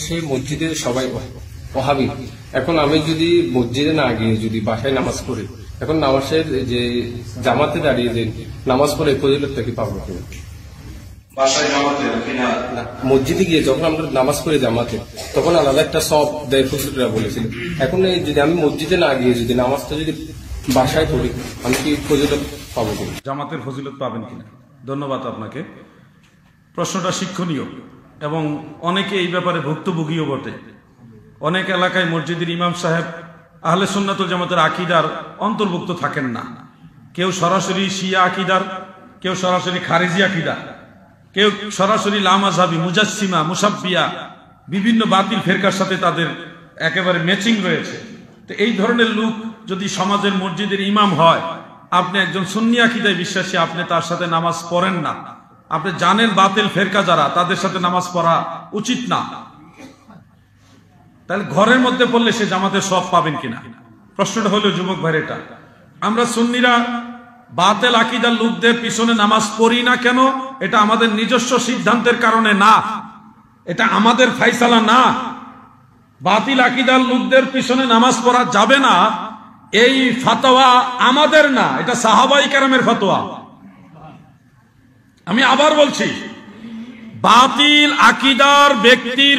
সেই মসজিদে সবাই ওহাবি। এখন আমি যদি মসজিদে না গিয়ে যদি বাসায় নামাজ পড়ি, এখন নামাজের যে জামাতে দাঁড়িয়ে যে নামাজ পড়ে ফজিলতটা কি পাবো কিনা? বাসায় জামাতে কিনা মসজিদে গিয়ে যখন আমরা নামাজ পড়ি জামাতে, তখন আলাদা একটা সব দেয় ফজিলতরা বলেছিল। এখন এই যদি আমি মসজিদে না গিয়ে যদি নামাজটা যদি বাসায় পড়ি, আমি কি ফজিলত পাবো কিনা? জামাতের ফজিলত পাবেন কিনা? ধন্যবাদ আপনাকে। প্রশ্নটা শিক্ষণীয় এবং অনেকে এই ব্যাপারে ভুক্তভোগীও বটে। অনেক এলাকায় মসজিদের ইমাম সাহেব আহলে সুন্নাতুল জামাতের আকীদার অন্তর্ভুক্ত থাকেন না। কেউ সরাসরি শিয়া আকীদার, কেউ সরাসরি খারিজি আকীদার, কেউ সরাসরি লামাযহাবী, মুজাসসিমা, মুসাব্বিয়া, বিভিন্ন বাতিল ফেরকার সাথে তাদের একেবারে ম্যাচিং রয়েছে। তো এই ধরনের লোক যদি সমাজের মসজিদের ইমাম হয়, আপনি একজন সুন্নি আকীদায় বিশ্বাসী, আপনি তার সাথে নামাজ পড়েন না, আপনি জানেন বাতিল ফেরকা যারা, তাদের সাথে নামাজ পড়া উচিত না, তাহলে ঘরের মধ্যে পড়লে সে জামাতের সওয়াব পাবেন কিনা? প্রশ্নটা হলো যুবক ভাই, এটা আমরা সুন্নিরা বাতিল আকীদার লোকদের পিছনে নামাজ পড়ি না কেন? এটা আমাদের নিজস্ব সিদ্ধান্তের কারণে না, এটা আমাদের ফায়সালা না। বাতিল আকীদার লোকদের পিছনে নামাজ পড়া যাবে না এই ফতোয়া আমাদের না, এটা সাহাবায়ে কেরামের ফতোয়া। আমি আবার বলছি, বাতিল আকীদার ব্যক্তির